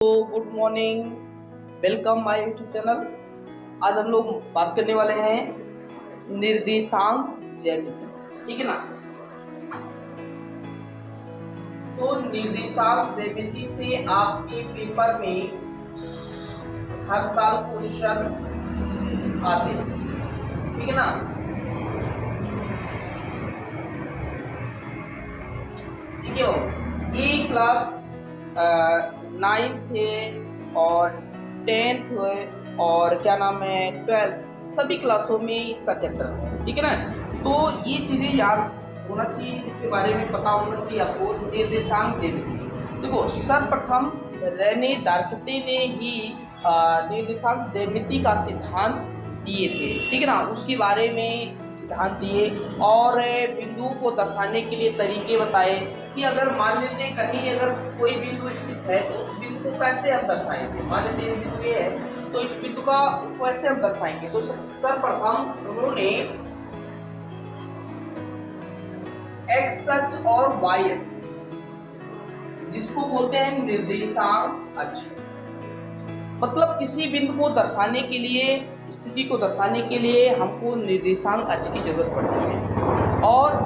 Good morning, welcome my YouTube channel. आज हम लोग बात करने वाले हैं निर्देशांक ज्यामिति, ठीक है ना। तो निर्देशांक ज्यामिति से आपके पेपर में हर साल क्वेश्चन आते हैं, ठीक है ना। ठीक है, ये क्लास 9th है और 10th है और क्या नाम है 12th, सभी क्लासों में इसका चैप्टर है, ठीक है ना। तो ये चीज़ें याद होना चाहिए, इसके बारे में पता होना चाहिए आपको। निर्देशांक ज्यामिति, देखो सर्वप्रथम रेने डार्कते ने ही निर्देशांक ज्यामिति का सिद्धांत दिए थे, ठीक है ना। उसके बारे में सिद्धांत दिए और बिंदुओं को दर्शाने के लिए तरीके बताए कि अगर मान लेते हैं कहीं अगर कोई बिंदु स्थित है तो उस बिंदु को कैसे हम दर्शाएंगे। मान लेते हैं बिंदु ये है तो इस बिंदु का कैसे हम दर्शाएंगे। तो सर्वप्रथम उन्होंने एक्स अक्ष और वाई अक्ष, जिसको बोलते हैं निर्देशांक अक्ष, मतलब किसी बिंदु को दर्शाने के लिए, स्थिति को दर्शाने के लिए हमको निर्देशांक अक्ष की जरूरत पड़ती है। और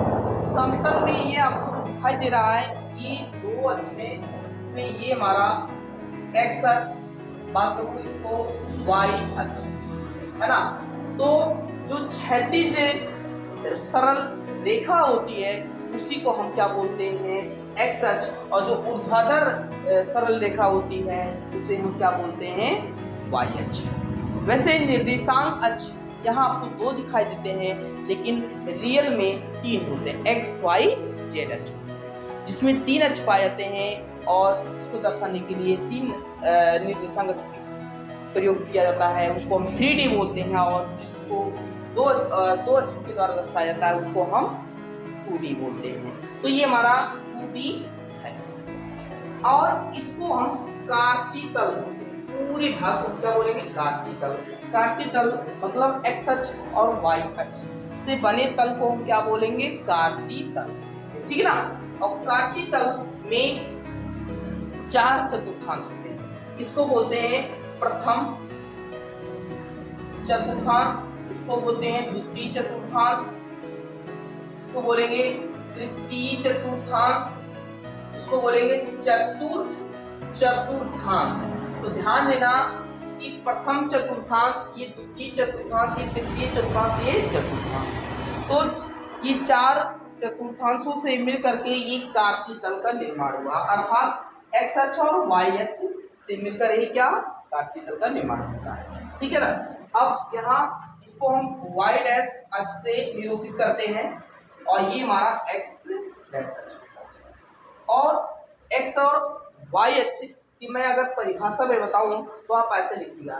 समतल में ये आपको दिखाई दे रहा है, ये दो अक्ष में, इसमें ये हमारा एक्स अक्ष, बात करूँ इसको वाई अक्ष, है ना। तो जो क्षैतिज सरल रेखा होती है उसी को हम क्या बोलते हैं, एक्स अक्ष, और जो ऊर्ध्वाधर सरल रेखा होती है उसे हम क्या बोलते हैं, वाई अक्ष। वैसे निर्देशांक अक्ष यहाँ आपको दो दिखाई देते हैं, लेकिन रियल में तीन होते हैं, एक्स वाई जेड अक्ष, जिसमें तीन अक्ष पाए जाते हैं और इसको दर्शाने के लिए तीन निर्देशांक अक्ष प्रयोग किया जाता है। उसको हम 3D बोलते हैं, और जिसको दो अक्षों के द्वारा दर्शाया जाता है उसको हम 2D बोलते हैं। तो ये हमारा 2D है, और इसको हम कार्तितल, पूरे भाग को क्या बोलेंगे, कार्तितल। कार्तितल मतलब एक्स अक्ष और वाई अक्ष से बने तल को हम क्या बोलेंगे, कार्तितल, ठीक है ना। और कार्तितल में चार चतुर्थांश होते हैं, इसको बोलते हैं प्रथम चतुर्थांश, इसको बोलते हैं द्वितीय चतुर्थांश, इसको बोलेंगे तृतीय चतुर्थांश, इसको बोलेंगे चतुर्थ चतुर्थांश। तो ध्यान देना कि प्रथम चतुर्थांश, ये द्वितीय चतुर्थांश, ये तृतीय चतुर्थांश, ये चतुर्थांश। तो ये चार चतुर्थांशों से मिल करके ये कार्तितल का निर्माण हुआ, अर्थात एक्स अक्ष और वाई अक्ष से मिलकर ही क्या, कार्तितल का निर्माण होता है, ठीक है ना। अब यहाँ इसको हम वाई डैश अक्ष से निरूपित करते हैं, और ये हमारा एक्स डैश अक्ष, और एक्स और वाई अक्ष कि मैं अगर परिभाषा में बताऊं तो आप ऐसे लिखिएगा,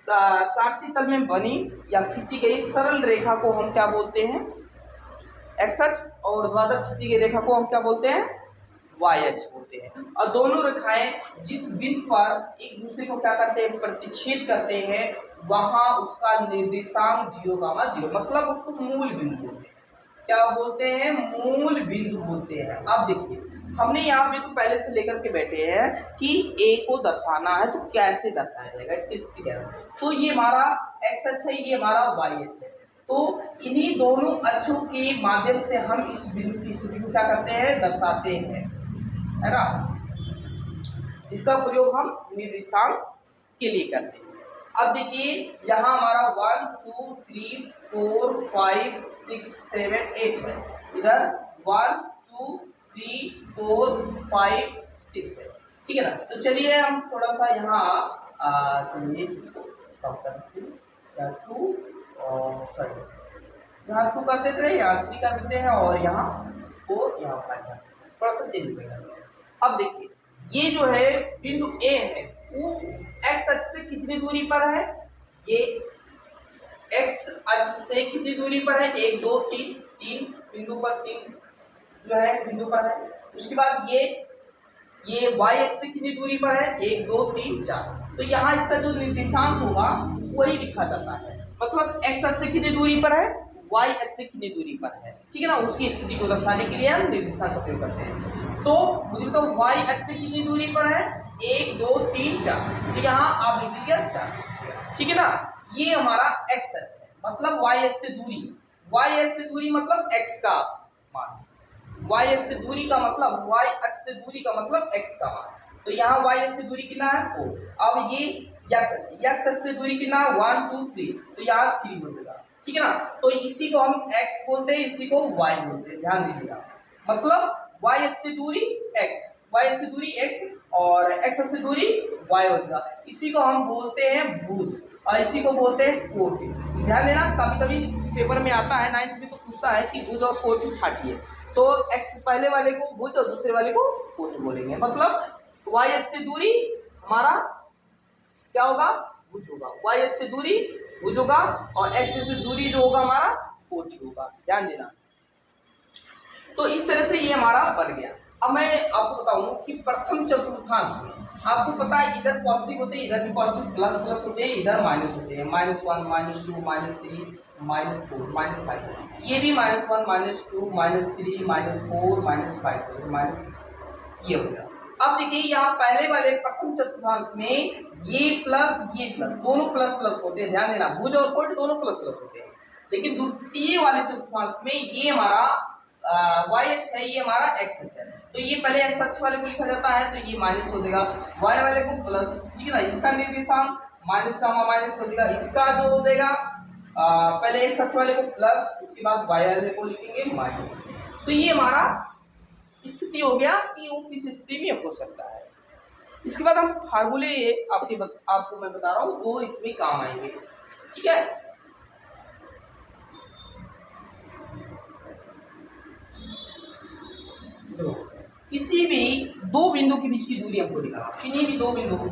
कार्तितल में बनी या खींची गई सरल रेखा को हम क्या बोलते हैं, एक्स अक्ष, और ऊर्ध्वाधर खींची गई रेखा को हम क्या बोलते हैं, वाई अक्ष बोलते हैं। और दोनों रेखाएं जिस बिंदु पर एक दूसरे को क्या करते हैं, प्रतिच्छेद करते हैं, वहां उसका निर्देशांक 0, 0, मतलब उसको मूल बिंदु बोलते हैं। क्या बोलते हैं, मूल बिंदु बोलते हैं। अब देखिए हमने यहाँ पे तो पहले से लेकर के बैठे हैं कि ए को दर्शाना है तो कैसे दर्शाया जाएगा, इसकी स्थिति क्या है। तो ये हमारा एक्स अक्ष है, ये हमारा वाई अक्ष है। तो इन्हीं दोनों अक्षों के माध्यम से हम इस बिंदु की स्थिति को क्या करते हैं, दर्शाते हैं, है ना। इसका प्रयोग हम निर्देशांक के लिए करते हैं। अब देखिए यहाँ हमारा 1 2 3 4 5 6 7 8 है, इधर 1 2 3 4 5 6 है, ठीक है ना। तो चलिए हम थोड़ा सा यहाँ चलिए इसको कम करते हैं, यहाँ 2 और सॉरी यहाँ 2 कर देते हैं, यहाँ 3 कर देते हैं, और यहाँ 4, यहाँ 5, थोड़ा सा चेंज करेंगे। अब देखिए ये जो है बिंदु ए है वो एक्स अक्ष से कितनी दूरी पर है, ये एक्स अक्ष से कितनी दूरी पर है, 1 2 3 बिंदु पर 3 जो है बिंदु पर है। उसके बाद ये वाई अक्ष से कितनी दूरी पर है, 1 2 3 4। तो यहाँ इसका जो निर्देशांक होगा वही लिखा जाता है, मतलब एक्स अक्ष से कितनी दूरी पर है, वाई अक्ष से कितनी दूरी पर है, ठीक है ना। उसकी स्थिति को दर्शाने के लिए हम निर्देशांक का प्रयोग करते हैं। तो मुझे तो वाई अक्ष से कितनी दूरी पर है, 1 2 3 4, तो यहाँ आप लिख दीजिए 4, ठीक है ना। ये हमारा एक्स अक्ष है, मतलब वाई अक्ष से दूरी, वाई अक्ष से दूरी मतलब एक्स का मान, वाई अक्ष से दूरी का मतलब, वाई अक्ष से दूरी का मतलब एक्स का मान। तो यहाँ वाई अक्ष से दूरी कितना है 4, अब ये एक्स अक्ष से दूरी कितना है 1 2 3, तो यहाँ 3 हो जाएगा, ठीक है ना। तो इसी को हम x बोलते हैं, इसी को y बोलते हैं, ध्यान दीजिएगा। मतलब y अक्ष से दूरी x, y अक्ष से दूरी x और x अक्ष से दूरी y हो जाएगा, इसी को हम बोलते हैं भुज और इसी को बोलते हैं कोटि। ध्यान देना, कभी कभी पेपर में आता है 9th में तो पूछता है कि भुज और कोटि छाटिए, तो x पहले वाले को भुज और दूसरे वाले को कोटि बोलेंगे। मतलब y अक्ष से दूरी हमारा क्या होगा, भुज होगा, y अक्ष से दूरी भुज होगा और x से दूरी जो होगा हमारा कोटि होगा, ध्यान देना। तो इस तरह से ये हमारा बन गया। अब मैं आपको बताऊं कि प्रथम चतुर्थांश में आपको पता है इधर पॉजिटिव होते हैं, इधर भी पॉजिटिव प्लस प्लस होते हैं, इधर माइनस होते हैं, -1 -2 -3 -4 -5, ये भी -1 -2 -3 -4 -5 -6 ये हो गया। अब देखिए यहाँ पहले वाले प्रथम चतुर्थांश में ये प्लस दोनों प्लस प्लस होते हैं, ध्यान देना, भुज और कोटि दोनों प्लस प्लस होते हैं। लेकिन द्वितीय वाले चतुर्थांश में ये हमारा y अक्ष है, ये हमारा x अक्ष है, तो ये पहले x अक्ष वाले को लिखा जाता है, तो ये माइनस हो जाएगा, y वाले को प्लस, ठीक है ना, इसका निर्देशांक माइनस का माइनस हो जाएगा, इसका जो हो जाएगा पहले x अक्ष वाले को प्लस, उसके बाद y वाले को लिखेंगे माइनस। तो ये हमारा स्थिति हो गया कि वो किस स्थिति में हो सकता है। इसके बाद हम फार्मूले आपको मैं बता रहा हूँ, वो इसमें काम आएंगे, ठीक है। तो किसी भी दो बिंदु के बीच की दूरी हमको निकालना, किन्हीं भी दो बिंदु को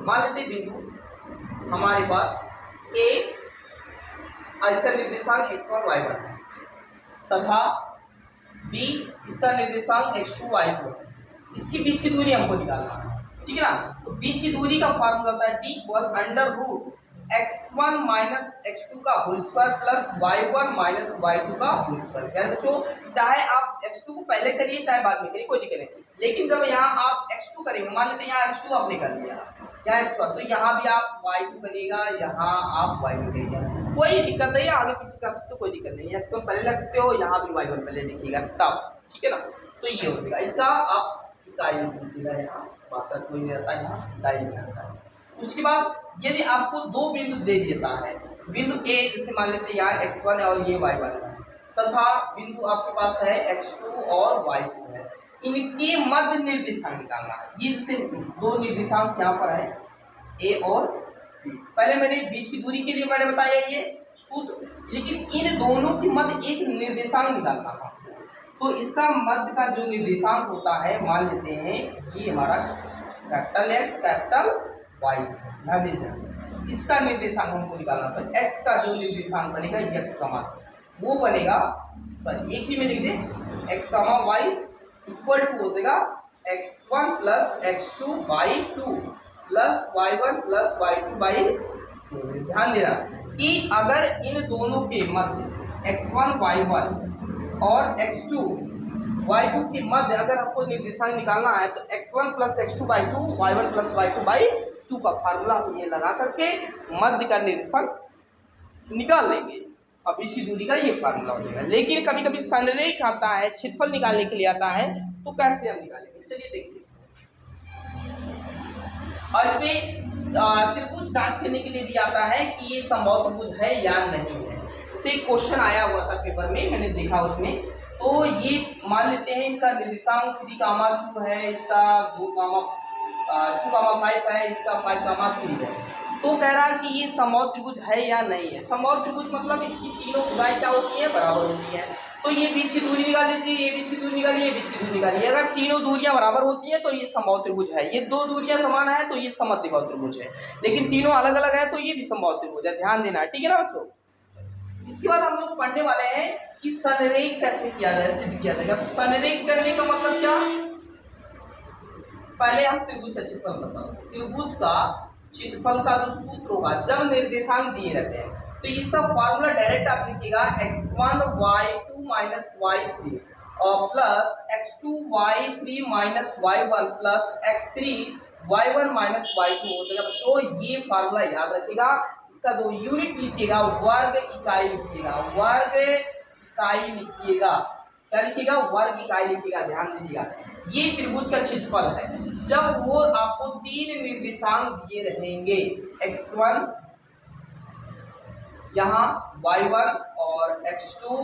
मान लेते बिंदु हमारे पास ए, इसका निर्देशांक x1 y1 है, तथा बी, इसका निर्देशांक x2 y2 है, इसके बीच की दूरी हमको निकालना है, ठीक है ना। तो बीच की दूरी का फार्मूला होता है d √x1 - x2 का whole square plus y1 - y2 का होल स्क्वायर। यानी बच्चों चाहे आप x2 को पहले करिए चाहे बाद में करिए, कोई दिक्कत नहीं, लेकिन जब यहाँ आप x2 करेंगे, मान लेते हैं यहाँ x2 आपने कर लिया, यहाँ x1, तो यहाँ भी आप y2 करिएगा, यहाँ आप y2 करिएगा, कोई दिक्कत नहीं है, आगे पीछे कर सकते हो, कोई दिक्कत नहीं है, x1 पहले लग सकते हो, यहाँ भी y1 पहले लिखिएगा तब, ठीक है ना। तो ये हो जाएगा, इसका आप इकाई लिखिएगा, यहाँ बात कोई नहीं रहता, यहाँ इकाई लिखना रहता है। उसके बाद यदि आपको दो बिंदु दे देता है, बिंदु ए जैसे मान लेते हैं यहाँ x1 और ये y1 है, तथा बिंदु आपके पास है x2 और y2 है, इनके मध्य निर्देशांक निकालना है। ये जैसे दो निर्देशांक यहाँ पर है a और b, पहले मैंने बीच की दूरी के लिए मैंने बताया ये सूत्र, लेकिन इन दोनों के मध्य एक निर्देशांक निकालना था, तो इसका मध्य का जो निर्देशांक होता है, मान लेते हैं ये हमारा कैपिटल X कैपिटल Y, ध्यान दीजिए, इसका निर्देशांक हमको निकालना, तो x का जो निर्देशांक बनेगा x का मान वो बनेगा, एक ही में लिख दे x का मान y इक्वल टू हो जाएगा x1 + x2/2 plus y1 + y2/2। ध्यान देना कि अगर इन दोनों के मध्य x1 y1 और x2 y2 के मध्य अगर आपको निर्देशांक निकालना है, तो x1 + x2/2 y1 + y2/2 का फार्मूला हम ये लगा करके मध्य का निर्देशांक निकाल लेंगे, अब बीच की दूरी का ये फार्मूला हो जाएगा। लेकिन कभी कभी संरेख आता है, क्षेत्रफल निकालने के लिए आता है, तो कैसे हम निकालेंगे, चलिए देखिए। और इसमें त्रिभुज जांच करने के लिए भी आता है कि ये समबाहु त्रिभुज है या नहीं है। इससे क्वेश्चन आया हुआ था पेपर में, मैंने देखा उसमें, तो ये मान लेते हैं इसका निर्देशांक 3, 2 है, इसका 2, 5 है, इसका 5, 3 है, तो कह रहा है कि ये समबाहु त्रिभुज है या नहीं है। समबाहु त्रिभुज मतलब इसकी तीनों भुजाएं क्या होती है, बराबर होती है, तो ये बीच की दूरी निकाल लीजिए, ये बीच की दूरी निकालिए, ये बीच की दूरी निकालिए, अगर तीनों दूरियां बराबर होती हैं तो ये समबाहु त्रिभुज है, ये दो दूरियां समान है तो ये समद्विबाहु त्रिभुज है, लेकिन तीनों अलग अलग है तो ये भी समबाहु त्रिभुज है, ध्यान देना, ठीक है ना बच्चों। इसके बाद हम लोग पढ़ने वाले हैं कि संरेख कैसे किया जाए, सिद्ध किया जाएगा। तो संरेख करने का मतलब क्या, पहले हम त्रिभुज का क्षेत्रफल बताओ, त्रिभुज का क्षेत्रफल का जो सूत्र होगा जब निर्देशांक दिए रहते हैं, तो इसका फार्मूला डायरेक्ट आप लिखिएगा x1 y2 - y3 और plus x2 y3 - y1 plus x3 y1 minus y2 हो जाएगा। बच्चों ये फार्मूला याद रखिएगा, इसका जो यूनिट लिखिएगा वर्ग इकाई लिखिएगा, वर्ग इकाई लिखिएगा। क्या लिखिएगा? वर्ग इकाई लिखिएगा। ध्यान दीजिएगा, ये त्रिभुज का क्षेत्रफल है जब वो आपको तीन निर्देशांक दिए रहेंगे, x1 यहाँ y1 और x2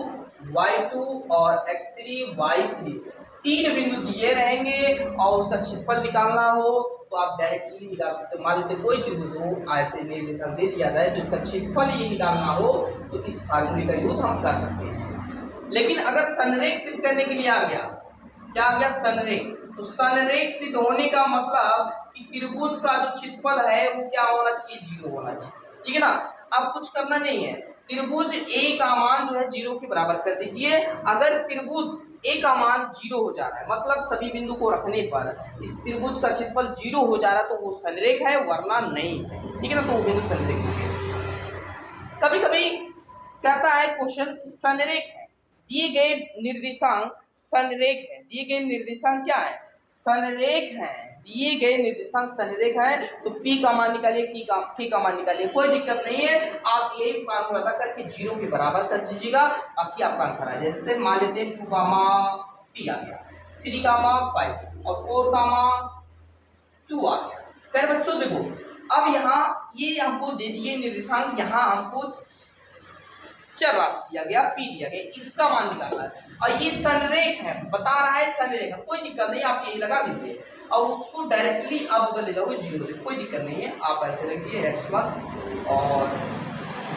y2 और x3 y3 तीन बिंदु दिए रहेंगे और उसका क्षेत्रफल निकालना हो तो आप डायरेक्टली निकाल सकते हो। मान लेते कोई त्रिभुज हो, ऐसे निर्देशांक दे दिया जाए तो इसका क्षेत्रफल ये निकालना हो तो इस फार्मूले का यूज हम कर सकते हैं। लेकिन अगर संरेख सिद्ध करने के लिए आ गया, क्या आ गया? संरेख। तो संरेख सिद्ध होने का मतलब कि त्रिभुज का जो क्षेत्रफल है वो क्या होना चाहिए? 0 होना चाहिए। ठीक है ना? अब कुछ करना नहीं है, त्रिभुज ए का मान जो है 0 के बराबर कर दीजिए। अगर त्रिभुज ए का मान 0 हो जा रहा है, मतलब सभी बिंदु को रखने पर इस त्रिभुज का क्षेत्रफल 0 हो जा रहा है, तो वो संरेख है, वरना नहीं है। ठीक है ना? तो वो बिंदु संरेख है। कभी कभी कहता है क्वेश्चन संरेख है, दिए गए निर्देशांक संरेख है, दिए गए निर्देशांक क्या है? संरेख है, दिए गए निर्देशांक संरेख है। तो P का मान निकालिए, P का मान निकालिए, कोई दिक्कत नहीं है। आप यही फार्मूला लगा करके 0 के बराबर कर दीजिएगा, बाकी आपका आंसर आ जाए। जैसे मान लेते हैं 2 का मान P आ गया, 3 का मान 5 और 4 का मान 2 आ गया। फिर बच्चों देखो, अब यहाँ ये हमको दे दिए निर्देशांक, यहाँ हमको चर राशि दिया गया, P दिया गया, इसका मान निकालना है। और ये संरेख है, बता रहा है संरेख है, कोई दिक्कत नहीं, आप यही लगा दीजिए और उसको डायरेक्टली आप उधर ले जाओगे 0 से, कोई दिक्कत नहीं है। आप ऐसे रखिए x1 और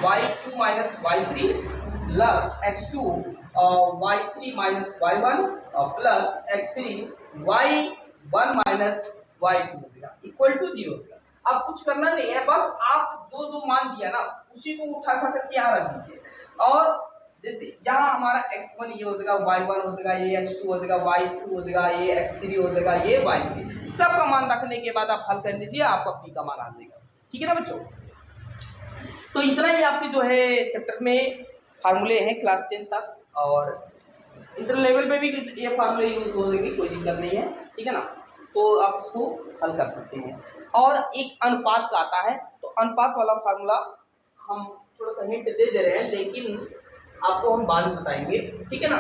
y2 minus y3 plus x2 और y3 माइनस y1 और plus x3 y1 minus y2 equal to 0। अब कुछ करना नहीं है, बस आप जो जो मान दिया ना उसी को उठा करके यहाँ रख दीजिए। और जैसे यहाँ हमारा x1 ये हो जाएगा, y1 हो जाएगा, ये x2 हो जाएगा, y2 हो जाएगा, ये x3 हो जाएगा, ये y3, सबका मान रखने के बाद आप हल कर लीजिए, आपका p का मान आ जाएगा। ठीक है ना बच्चों? तो इतना ही आपके जो है चैप्टर में फार्मूले हैं क्लास 10 तक, और इंटर लेवल पे भी ये फार्मूले यूज हो जाएंगे, कोई दिक्कत नहीं है। ठीक है ना? तो आप इसको हल कर सकते हैं। और एक अनुपात का आता है, तो अनुपात वाला फार्मूला हम थोड़ा सा हिंट दे रहे हैं, लेकिन आपको हम बाद में बताएंगे। ठीक है ना?